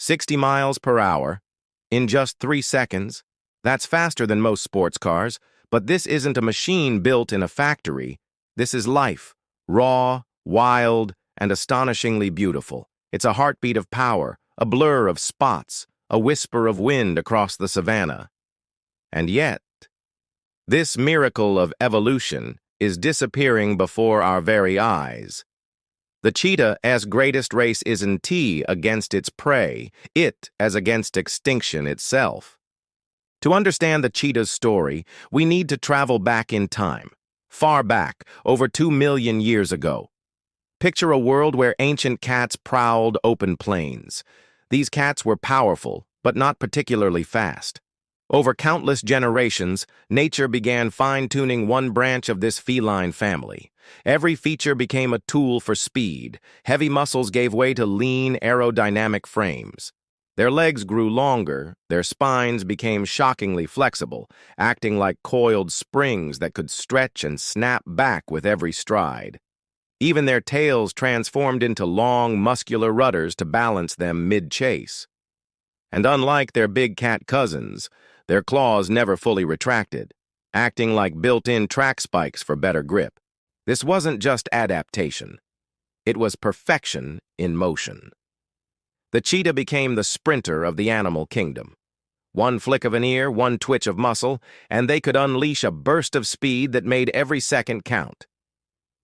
60 miles per hour, in just 3 seconds. That's faster than most sports cars, but this isn't a machine built in a factory. This is life, raw, wild, and astonishingly beautiful. It's a heartbeat of power, a blur of spots, a whisper of wind across the savannah. And yet, this miracle of evolution is disappearing before our very eyes. The cheetah as greatest race isn't against its prey, it as against extinction itself. To understand the cheetah's story, we need to travel back in time, far back, over 2 million years ago. Picture a world where ancient cats prowled open plains. These cats were powerful, but not particularly fast. Over countless generations, nature began fine-tuning one branch of this feline family. Every feature became a tool for speed. Heavy muscles gave way to lean, aerodynamic frames. Their legs grew longer, their spines became shockingly flexible, acting like coiled springs that could stretch and snap back with every stride. Even their tails transformed into long, muscular rudders to balance them mid-chase. And unlike their big cat cousins, their claws never fully retracted, acting like built-in track spikes for better grip. This wasn't just adaptation. It was perfection in motion. The cheetah became the sprinter of the animal kingdom. One flick of an ear, one twitch of muscle, and they could unleash a burst of speed that made every second count.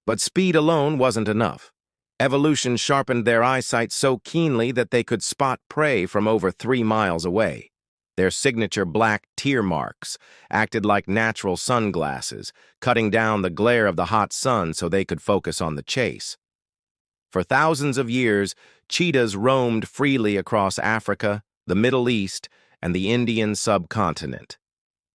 But speed alone wasn't enough. Evolution sharpened their eyesight so keenly that they could spot prey from over 3 miles away. Their signature black tear marks acted like natural sunglasses, cutting down the glare of the hot sun so they could focus on the chase. For thousands of years, cheetahs roamed freely across Africa, the Middle East, and the Indian subcontinent.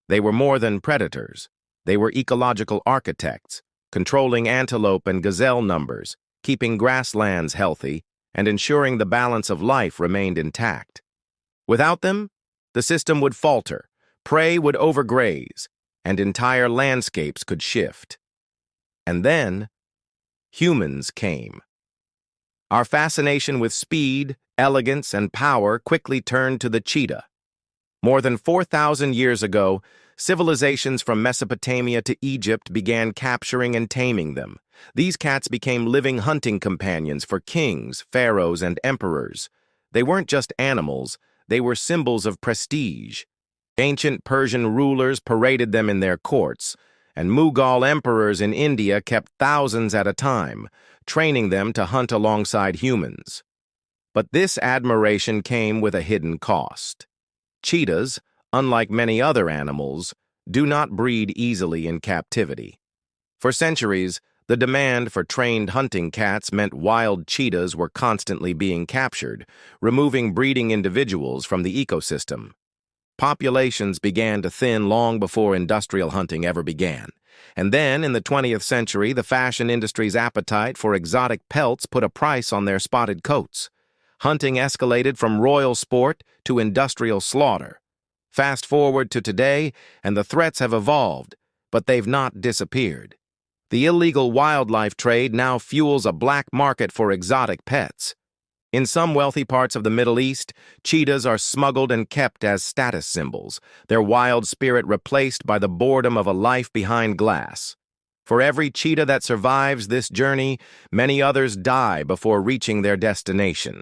They were more than predators. They were ecological architects, controlling antelope and gazelle numbers, keeping grasslands healthy, and ensuring the balance of life remained intact. Without them, the system would falter, prey would overgraze, and entire landscapes could shift. And then, humans came. Our fascination with speed, elegance, and power quickly turned to the cheetah. More than 4,000 years ago, civilizations from Mesopotamia to Egypt began capturing and taming them. These cats became living hunting companions for kings, pharaohs, and emperors. They weren't just animals, they were symbols of prestige. Ancient Persian rulers paraded them in their courts, and Mughal emperors in India kept thousands at a time, training them to hunt alongside humans. But this admiration came with a hidden cost. Cheetahs, unlike many other animals, do not breed easily in captivity. For centuries, the demand for trained hunting cats meant wild cheetahs were constantly being captured, removing breeding individuals from the ecosystem. Populations began to thin long before industrial hunting ever began. And then, in the 20th century, the fashion industry's appetite for exotic pelts put a price on their spotted coats. Hunting escalated from royal sport to industrial slaughter. Fast forward to today, and the threats have evolved, but they've not disappeared. The illegal wildlife trade now fuels a black market for exotic pets. In some wealthy parts of the Middle East, cheetahs are smuggled and kept as status symbols, their wild spirit replaced by the boredom of a life behind glass. For every cheetah that survives this journey, many others die before reaching their destination.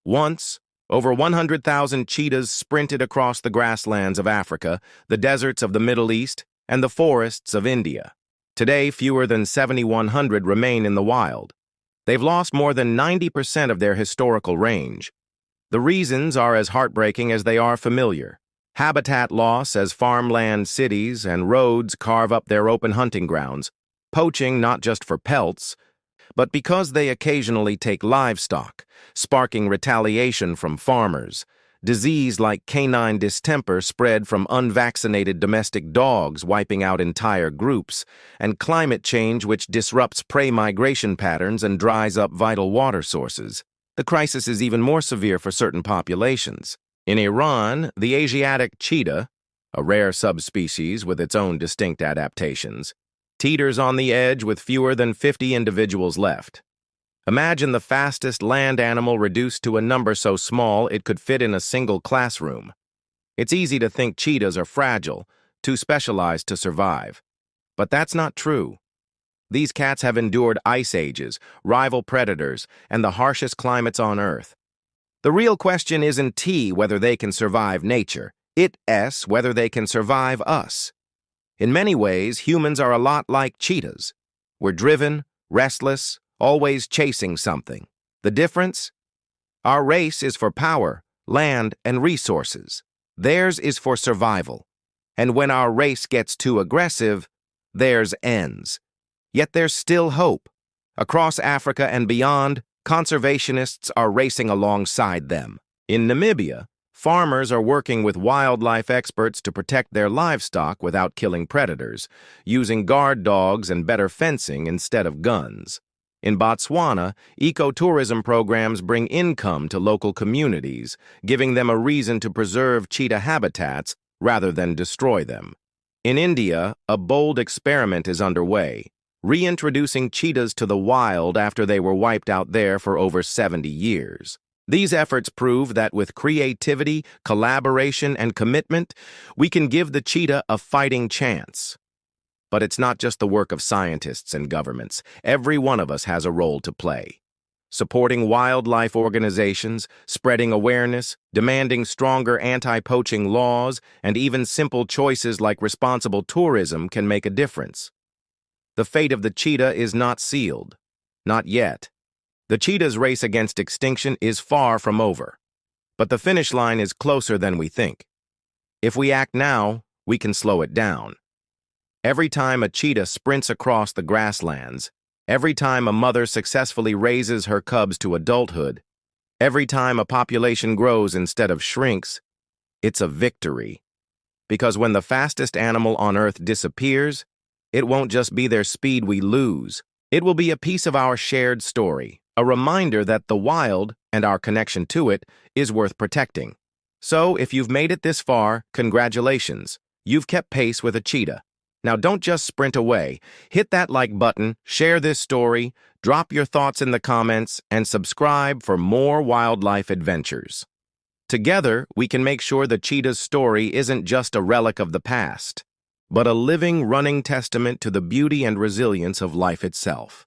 Once, over 100,000 cheetahs sprinted across the grasslands of Africa, the deserts of the Middle East, and the forests of India. Today, fewer than 7,100 remain in the wild. They've lost more than 90% of their historical range. The reasons are as heartbreaking as they are familiar. Habitat loss as farmland, cities, and roads carve up their open hunting grounds. Poaching not just for pelts, but because they occasionally take livestock, sparking retaliation from farmers. Disease like canine distemper spread from unvaccinated domestic dogs, wiping out entire groups, and climate change which disrupts prey migration patterns and dries up vital water sources. The crisis is even more severe for certain populations. In Iran, the Asiatic cheetah, a rare subspecies with its own distinct adaptations, teeters on the edge with fewer than 50 individuals left. Imagine the fastest land animal reduced to a number so small it could fit in a single classroom. It's easy to think cheetahs are fragile, too specialized to survive. But that's not true. These cats have endured ice ages, rival predators, and the harshest climates on Earth. The real question isn't whether they can survive nature. It's whether they can survive us. In many ways, humans are a lot like cheetahs. We're driven, restless, always chasing something. The difference? Our race is for power, land, and resources. Theirs is for survival. And when our race gets too aggressive, theirs ends. Yet there's still hope. Across Africa and beyond, conservationists are racing alongside them. In Namibia, farmers are working with wildlife experts to protect their livestock without killing predators, using guard dogs and better fencing instead of guns. In Botswana, ecotourism programs bring income to local communities, giving them a reason to preserve cheetah habitats rather than destroy them. In India, a bold experiment is underway, reintroducing cheetahs to the wild after they were wiped out there for over 70 years. These efforts prove that with creativity, collaboration, and commitment, we can give the cheetah a fighting chance. But it's not just the work of scientists and governments. Every one of us has a role to play. Supporting wildlife organizations, spreading awareness, demanding stronger anti-poaching laws, and even simple choices like responsible tourism can make a difference. The fate of the cheetah is not sealed. Not yet. The cheetah's race against extinction is far from over. But the finish line is closer than we think. If we act now, we can slow it down. Every time a cheetah sprints across the grasslands, every time a mother successfully raises her cubs to adulthood, every time a population grows instead of shrinks, it's a victory. Because when the fastest animal on Earth disappears, it won't just be their speed we lose. It will be a piece of our shared story, a reminder that the wild, and our connection to it, is worth protecting. So, if you've made it this far, congratulations. You've kept pace with a cheetah. Now don't just sprint away. Hit that like button, share this story, drop your thoughts in the comments, and subscribe for more wildlife adventures. Together, we can make sure the cheetah's story isn't just a relic of the past, but a living, running testament to the beauty and resilience of life itself.